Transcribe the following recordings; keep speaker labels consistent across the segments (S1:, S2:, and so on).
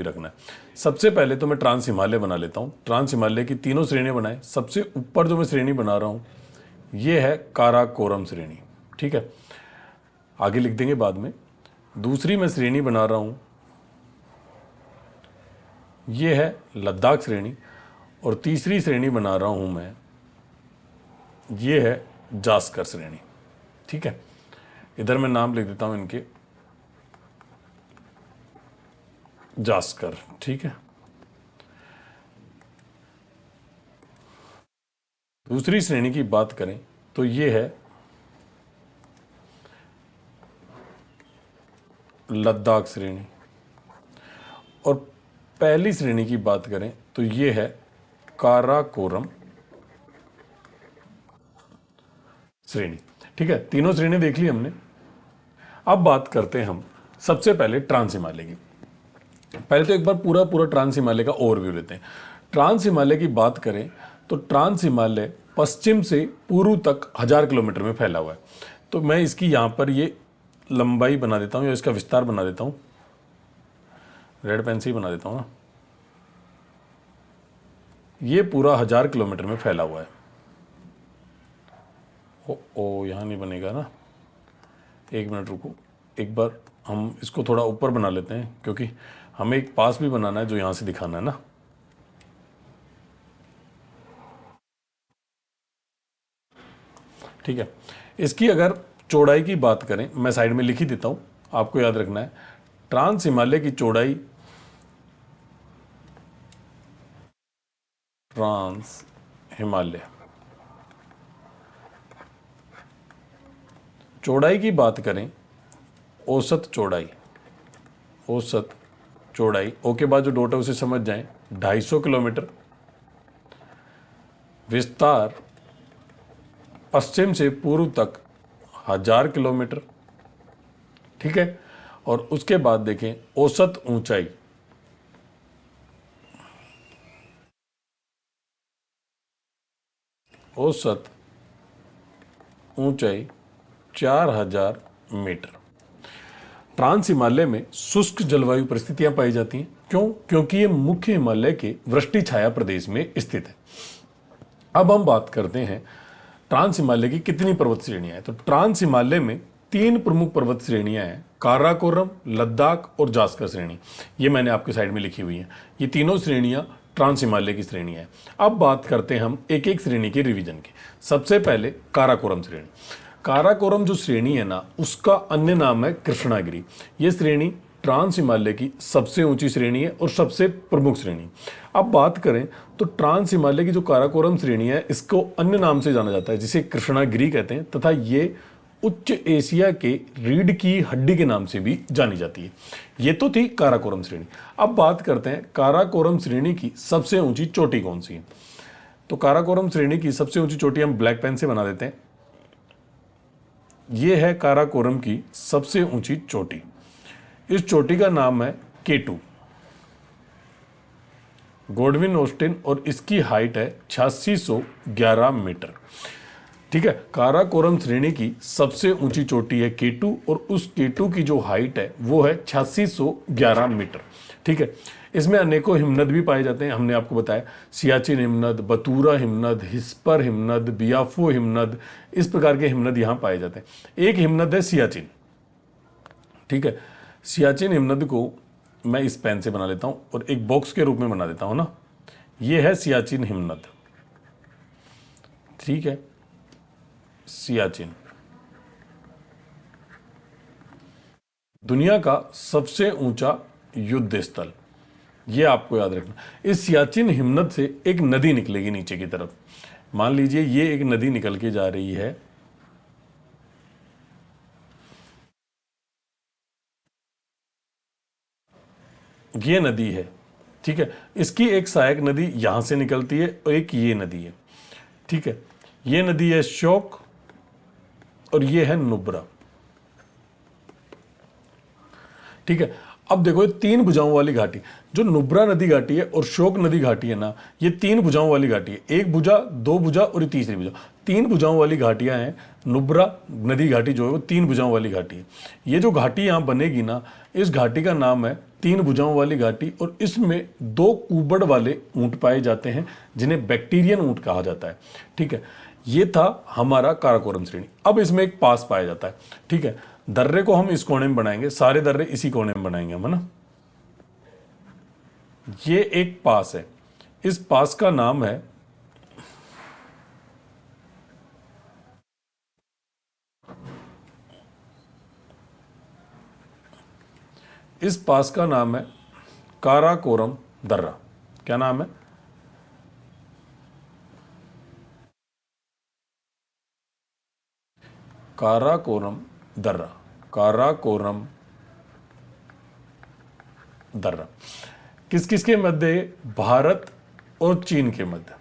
S1: रखना है। सबसे पहले तो मैं ट्रांस हिमालय बना लेता हूँ। ट्रांस हिमालय की तीनों श्रेणियाँ बनाए। सबसे ऊपर जो मैं श्रेणी बना रहा हूँ ये है काराकोरम श्रेणी, ठीक है, आगे लिख देंगे बाद में। दूसरी मैं श्रेणी बना रहा हूँ ये है लद्दाख श्रेणी, और तीसरी श्रेणी बना रहा हूँ मैं ये है जास्कर श्रेणी, ठीक है। इधर मैं नाम लिख देता हूँ इनके, जास्कर, ठीक है। दूसरी श्रेणी की बात करें तो ये है लद्दाख श्रेणी, और पहली श्रेणी की बात करें तो ये है काराकोरम श्रेणी, ठीक है। तीनों श्रेणी देख ली हमने। अब बात करते हैं हम सबसे पहले ट्रांस हिमालय की। पहले तो एक बार पूरा पूरा ट्रांस हिमालय का ओवरव्यू लेते हैं। ट्रांस हिमालय की बात करें तो ट्रांस हिमालय पश्चिम से पूर्व तक 1000 किलोमीटर में फैला हुआ है। तो मैं इसकी यहाँ पर ये लंबाई बना देता हूँ या इसका विस्तार बना देता हूँ, रेड पेन से ही बना देता हूँ ना। ये पूरा 1000 किलोमीटर में फैला हुआ है। ओ यहाँ नहीं बनेगा ना, एक मिनट रुको, एक बार हम इसको थोड़ा ऊपर बना लेते हैं क्योंकि हमें एक पास भी बनाना है जो यहाँ से दिखाना है ना। ठीक है, इसकी अगर चौड़ाई की बात करें, मैं साइड में लिख ही देता हूँ, आपको याद रखना है। ट्रांस हिमालय की चौड़ाई, ट्रांस हिमालय चौड़ाई की बात करें, औसत चौड़ाई, औसत चौड़ाई ओ के बाद जो डॉट है उसे समझ जाएं, 250 किलोमीटर। विस्तार पश्चिम से पूर्व तक 1000 किलोमीटर, ठीक है। और उसके बाद देखें औसत ऊंचाई, औसत ऊंचाई 4000 मीटर। ट्रांस हिमालय में शुष्क जलवायु परिस्थितियां पाई जाती हैं। क्यों? क्योंकि ये मुख्य हिमालय के वृष्टि छाया प्रदेश में स्थित है। अब हम बात करते हैं ट्रांस हिमालय की कितनी पर्वत श्रेणियां हैं। तो ट्रांस हिमालय में 3 प्रमुख पर्वत श्रेणियां हैं, काराकोरम, लद्दाख और जास्कर श्रेणी। ये मैंने आपके साइड में लिखी हुई है। ये तीनों श्रेणियां ट्रांस हिमालय की श्रेणियां हैं। अब बात करते हैं हम एक एक श्रेणी के रिवीजन की। सबसे पहले काराकोरम श्रेणी। काराकोरम जो श्रेणी है ना, उसका अन्य नाम है कृष्णागिरी। ये श्रेणी ट्रांस हिमालय की सबसे ऊंची श्रेणी है और सबसे प्रमुख श्रेणी। अब बात करें तो ट्रांस हिमालय की जो काराकोरम श्रेणी है, इसको अन्य नाम से जाना जाता है जिसे कृष्णागिरी कहते हैं, तथा ये उच्च एशिया के रीढ़ की हड्डी के नाम से भी जानी जाती है। ये तो थी काराकोरम श्रेणी। अब बात करते हैं काराकोरम श्रेणी की सबसे ऊंची चोटी कौन सी है। तो काराकोरम श्रेणी की सबसे ऊंची चोटी हम ब्लैक पेन से बना देते हैं। यह है काराकोरम की सबसे ऊंची चोटी। इस चोटी का नाम है K2, गॉडविन ऑस्टिन, और इसकी हाइट है 8611 मीटर, ठीक है। काराकोरम श्रेणी की सबसे ऊंची चोटी है K2 और उस K2 की जो हाइट है वो है 8611 मीटर, ठीक है। इसमें अनेकों हिमनद भी पाए जाते हैं। हमने आपको बताया सियाचिन हिमनद, बतूरा हिमनद, हिस्पर हिमनद, बियाफो हिमनद, इस प्रकार के हिमनद यहाँ पाए जाते हैं। एक हिमनद है सियाचिन, ठीक है। सियाचिन हिमनद को मैं इस पेन से बना लेता हूँ और एक बॉक्स के रूप में बना देता हूँ ना। ये है सियाचिन हिमनद, ठीक है। सियाचिन दुनिया का सबसे ऊंचा युद्ध स्थल, यह आपको याद रखना। इस सियाचिन हिमनद से एक नदी निकलेगी नीचे की तरफ। मान लीजिए ये एक नदी निकल के जा रही है, ये नदी है, ठीक है। इसकी एक सहायक नदी यहां से निकलती है और एक ये नदी है, ठीक है। ये नदी है श्योक और ये है नुब्रा, ठीक है। अब देखो ये तीन भुजाओं वाली घाटी, जो नुब्रा नदी घाटी है और शोक नदी घाटी है ना, ये तीन भुजाओं वाली घाटी है। एक भुजा, दो भुजा और ये तीसरी भुजा, तीन भुजाओं वाली घाटियां हैं। नुब्रा नदी घाटी जो है वो तीन भुजाओं वाली घाटी है। ये जो घाटी यहाँ बनेगी ना, इस घाटी का नाम है तीन भुजाओं वाली घाटी, और इसमें दो कुबड़ वाले ऊंट पाए जाते हैं जिन्हें बैक्टीरियन ऊंट कहा जाता है। ठीक है, ये था हमारा काराकोरम श्रेणी। अब इसमें एक पास पाया जाता है। ठीक है, दर्रे को हम इस कोने में बनाएंगे, सारे दर्रे इसी कोने में बनाएंगे हम, है ना। ये एक पास है, इस पास का नाम है काराकोरम दर्रा। क्या नाम है? काराकोरम दर्रा। काराकोरम दर्रा किस किस के मध्य? भारत और चीन के मध्य।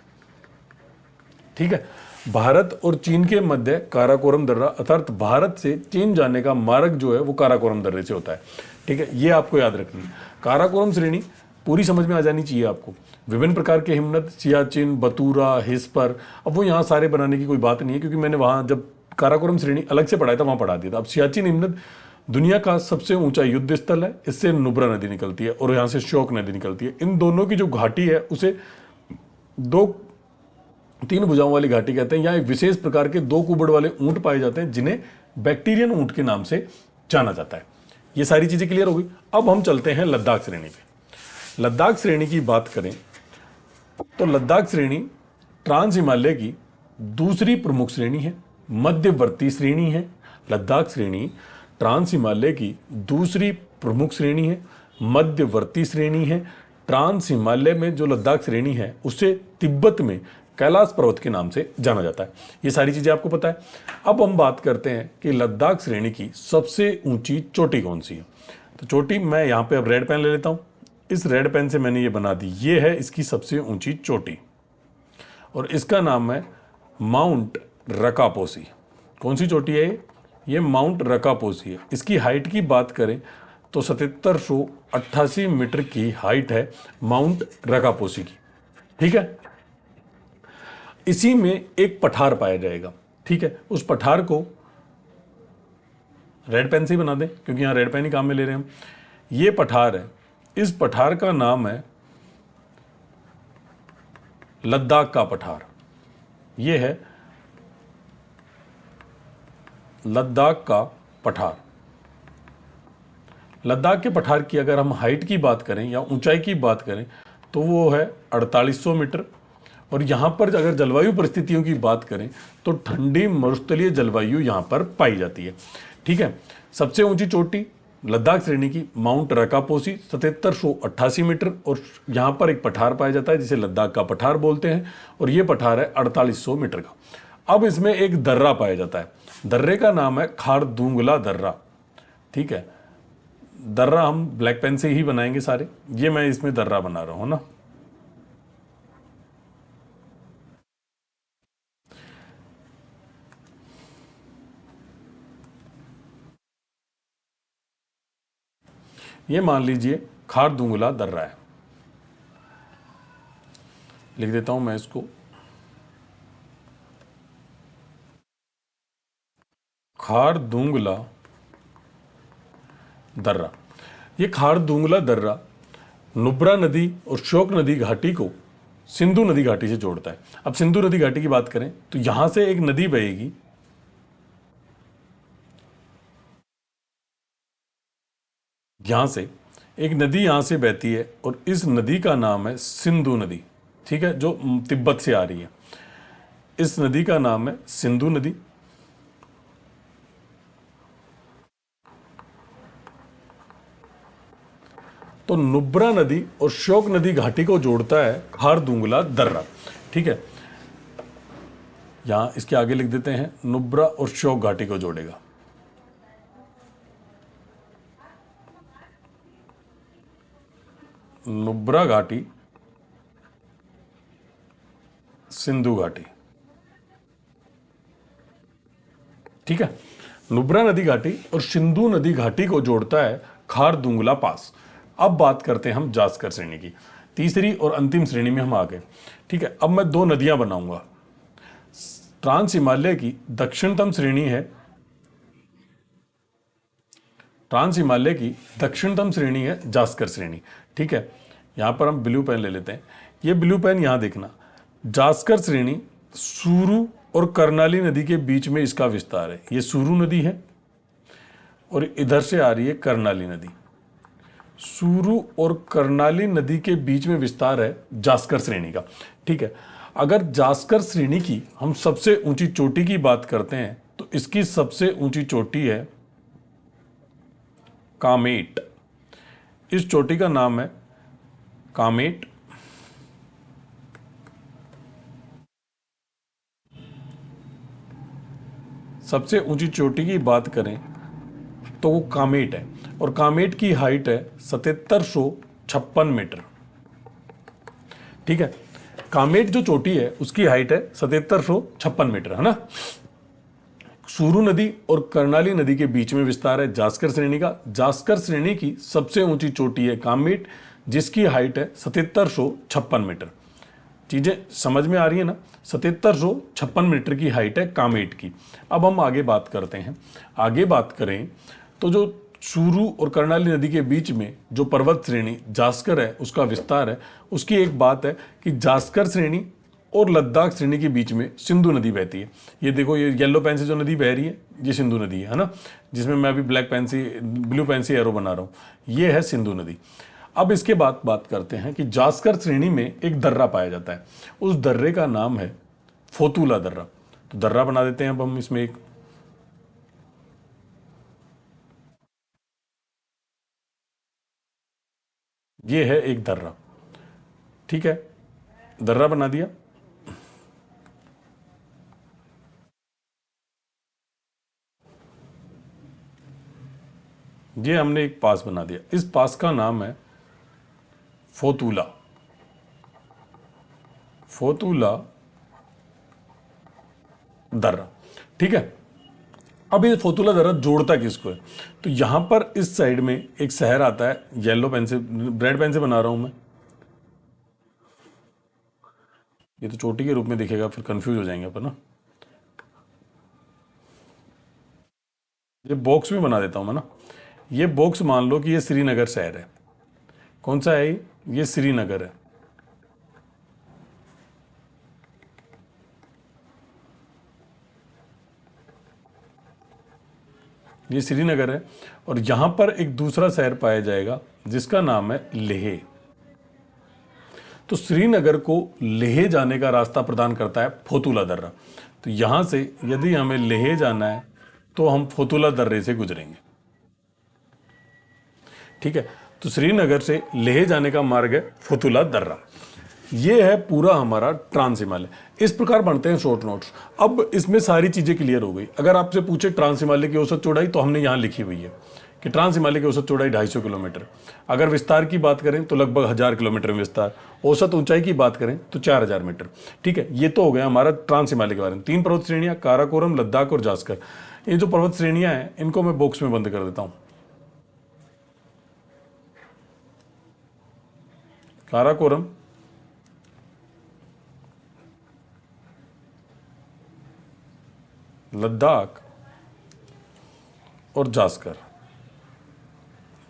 S1: ठीक है, भारत और चीन के मध्य काराकोरम दर्रा, अर्थात भारत से चीन जाने का मार्ग जो है वो काराकोरम दर्रे से होता है। ठीक है, ये आपको याद रखनी है। काराकोरम श्रेणी पूरी समझ में आ जानी चाहिए आपको। विभिन्न प्रकार के हिमनद, सियाचिन, बतूरा, हिस्पर, अब वो यहाँ सारे बनाने की कोई बात नहीं है, क्योंकि मैंने वहाँ जब काराकोरम श्रेणी अलग से पढ़ाया था वहाँ पढ़ा दिया था। अब सियाचिन हिमनद दुनिया का सबसे ऊंचा युद्ध स्थल है, इससे नुब्रा नदी निकलती है और यहाँ से श्योक नदी निकलती है। इन दोनों की जो घाटी है उसे तीन भुजाओं वाली घाटी कहते हैं। यहाँ एक विशेष प्रकार के दो कुबड़ वाले ऊंट पाए जाते हैं जिन्हें बैक्टीरियन ऊंट के नाम से जाना जाता है। ये सारी चीजें क्लियर हो गई। अब हम चलते हैं लद्दाख श्रेणी पे। लद्दाख श्रेणी की बात करें तो लद्दाख श्रेणी ट्रांस हिमालय की दूसरी प्रमुख श्रेणी है, मध्यवर्ती श्रेणी है। लद्दाख श्रेणी ट्रांस हिमालय की दूसरी प्रमुख श्रेणी है, मध्यवर्ती श्रेणी है। ट्रांस हिमालय में जो लद्दाख श्रेणी है उसे तिब्बत में कैलाश पर्वत के नाम से जाना जाता है। ये सारी चीजें आपको पता है। अब हम बात करते हैं कि लद्दाख श्रेणी की सबसे ऊंची चोटी कौन सी है। तो चोटी, मैं यहाँ पे अब रेड पेन ले लेता हूँ। इस रेड पेन से मैंने ये बना दी, ये है इसकी सबसे ऊंची चोटी और इसका नाम है माउंट रकापोसी। कौन सी चोटी है ये माउंट रकापोसी है। इसकी हाइट की बात करें तो 7788 मीटर की हाइट है माउंट रकापोसी की। ठीक है, इसी में एक पठार पाया जाएगा। ठीक है, उस पठार को रेड पेन से ही बना दें क्योंकि यहां रेड पेन ही काम में ले रहे हैं हम। ये पठार है, इस पठार का नाम है लद्दाख का पठार। ये है लद्दाख का पठार। लद्दाख के पठार की अगर हम हाइट की बात करें या ऊंचाई की बात करें तो वो है 4800 मीटर। और यहाँ पर अगर जलवायु परिस्थितियों की बात करें तो ठंडी मरुस्थलीय जलवायु यहाँ पर पाई जाती है। ठीक है, सबसे ऊंची चोटी लद्दाख श्रेणी की माउंट रकापोसी 7788 मीटर, और यहाँ पर एक पठार पाया जाता है जिसे लद्दाख का पठार बोलते हैं और ये पठार है 4800 मीटर का। अब इसमें एक दर्रा पाया जाता है, दर्रे का नाम है खारदुंगला दर्रा। ठीक है, दर्रा हम ब्लैक पेन से ही बनाएंगे सारे। ये मैं इसमें दर्रा बना रहा हूं ना। ये मान लीजिए खारदुंगला दर्रा है, लिख देता हूं मैं इसको। खारदुंगला दर्रा। ये खारदुंगला दर्रा नुब्रा नदी और श्योक नदी घाटी को सिंधु नदी घाटी से जोड़ता है। अब सिंधु नदी घाटी की बात करें तो यहां से एक नदी बहेगी, यहां से एक नदी यहां से बहती है और इस नदी का नाम है सिंधु नदी। ठीक है, जो तिब्बत से आ रही है, इस नदी का नाम है सिंधु नदी। तो नुब्रा नदी और श्योक नदी घाटी को जोड़ता है खारदुंगला दर्रा। ठीक है, यहां इसके आगे लिख देते हैं नुब्रा और श्योक घाटी को जोड़ेगा। नुब्रा घाटी, सिंधु घाटी। ठीक है, नुब्रा नदी घाटी और सिंधु नदी घाटी को जोड़ता है खारदुंगला पास। अब बात करते हैं हम जास्कर श्रेणी की। तीसरी और अंतिम श्रेणी में हम आ गए। ठीक है, अब मैं दो नदियां बनाऊंगा। ट्रांस हिमालय की दक्षिणतम श्रेणी है, ट्रांस हिमालय की दक्षिणतम श्रेणी है जास्कर श्रेणी। ठीक है, यहां पर हम ब्लू पेन ले लेते हैं। ये ब्लू पेन यहां देखना, जास्कर श्रेणी सूरू और कर्णाली नदी के बीच में इसका विस्तार है। ये सूरू नदी है और इधर से आ रही है कर्णाली नदी। सूरू और कर्णाली नदी के बीच में विस्तार है जास्कर श्रेणी का। ठीक है, अगर जास्कर श्रेणी की हम सबसे ऊंची चोटी की बात करते हैं तो इसकी सबसे ऊंची चोटी है कामेट। इस चोटी का नाम है कामेट। सबसे ऊंची चोटी की बात करें तो वो कामेट है और कामेट की हाइट है 7756 मीटर। ठीक है, कामेट जो चोटी है उसकी हाइट है 7756 मीटर, है ना। सूरू नदी और कर्णाली नदी के बीच में विस्तार है जास्कर श्रेणी का। जास्कर श्रेणी की सबसे ऊंची चोटी है कामेट, जिसकी हाइट है 7756 मीटर। चीजें समझ में आ रही है ना। 7756 मीटर की हाइट है कामेट की। अब हम आगे बात करते हैं। आगे बात करें तो जो सूरू और कर्णाली नदी के बीच में जो पर्वत श्रेणी जास्कर है उसका विस्तार है। उसकी एक बात है कि जास्कर श्रेणी और लद्दाख श्रेणी के बीच में सिंधु नदी बहती है। ये देखो, ये येलो पेन से जो नदी बह रही है ये सिंधु नदी है ना, जिसमें मैं अभी ब्लू पेन से एरो बना रहा हूँ। ये है सिंधु नदी। अब इसके बाद बात करते हैं कि जास्कर श्रेणी में एक दर्रा पाया जाता है। उस दर्रे का नाम है फोतुला दर्रा। तो दर्रा बना देते हैं अब हम इसमें एक। ये है एक दर्रा। ठीक है, दर्रा बना दिया। ये हमने एक पास बना दिया। इस पास का नाम है फोतुला। फोतुला दर्रा। ठीक है, अब ये फोतुला दर्रा जोड़ता किसको है? तो यहां पर इस साइड में एक शहर आता है। येलो पेन से, रेड पेन से बना रहा हूं मैं। ये तो चोटी के रूप में दिखेगा, फिर कंफ्यूज हो जाएंगे अपन ना। ये बॉक्स में बना देता हूं मैं ना। ये बॉक्स मान लो कि ये श्रीनगर शहर है। कौन सा है ये श्रीनगर है। ये श्रीनगर है और यहां पर एक दूसरा शहर पाया जाएगा जिसका नाम है लेह। तो श्रीनगर को लेह जाने का रास्ता प्रदान करता है फोतुला दर्रा। तो यहां से यदि हमें लेह जाना है तो हम फोतुला दर्रे से गुजरेंगे। ठीक है, तो श्रीनगर से लेह जाने का मार्ग है फोतुला दर्रा। ये है पूरा हमारा ट्रांस हिमालय। इस प्रकार बनते हैं शॉर्ट नोट्स। अब इसमें सारी चीजें क्लियर हो गई। अगर आपसे पूछे ट्रांस हिमालय की औसत चौड़ाई, तो हमने यहां लिखी हुई है कि ट्रांस हिमालय की औसत चौड़ाई 250 किलोमीटर। अगर विस्तार की बात करें तो लगभग 1000 किलोमीटर में विस्तार। औसत ऊंचाई की बात करें तो 4000 मीटर। ठीक है, ये तो हो गया हमारा ट्रांस हिमालय के बारे में। 3 पर्वत श्रेणियां, काराकोरम, लद्दाख और जास्कर। ये जो पर्वत श्रेणियां हैं इनको मैं बॉक्स में बंद कर देता हूं। काराकोरम, लद्दाख और जास्कर,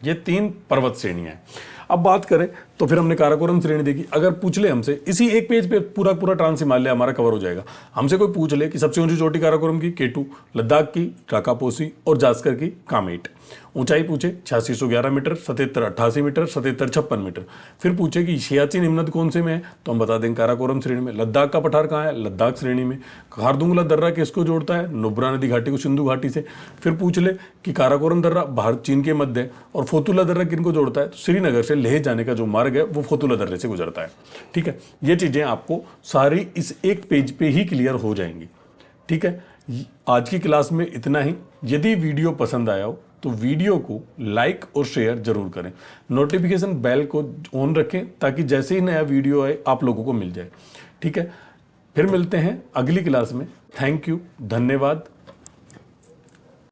S1: ये 3 पर्वत श्रेणियां हैं। अब बात करें तो फिर हमने काराकोरम श्रेणी देखी। अगर पूछ ले हमसे, इसी एक पेज पे पूरा पूरा ट्रांस हिमालय हमारा कवर हो जाएगा। हमसे कोई पूछ ले कि सबसे ऊंची चोटी काराकोरम की K2, लद्दाख की काकापोसी और जास्कर की कामेट। ऊंचाई पूछे 8611 मीटर, 7788 मीटर, 7756 मीटर। फिर पूछे कि सियाचिन हिमनद कौन से में है, तो हम बता दें काराकोरम श्रेणी में। लद्दाख का पठार कहाँ है? लद्दाख श्रेणी में। खारदुंगला दर्रा किसको जोड़ता है? नुब्रा नदी घाटी को सिंधु घाटी से। फिर पूछ ले कि काराकोरम दर्रा भारत चीन के मध्य है। और फोतुला दर्रा किनको जोड़ता है? तो श्रीनगर से लेह जाने का जो मार्ग है वो फोतुला दर्रे से गुजरता है। ठीक है, ये चीजें आपको सारी इस एक पेज पे ही क्लियर हो जाएंगी। ठीक है, आज की क्लास में इतना ही। यदि वीडियो पसंद आया हो तो वीडियो को लाइक और शेयर जरूर करें। नोटिफिकेशन बेल को ऑन रखें ताकि जैसे ही नया वीडियो आए आप लोगों को मिल जाए। ठीक है, फिर मिलते हैं अगली क्लास में। थैंक यू, धन्यवाद।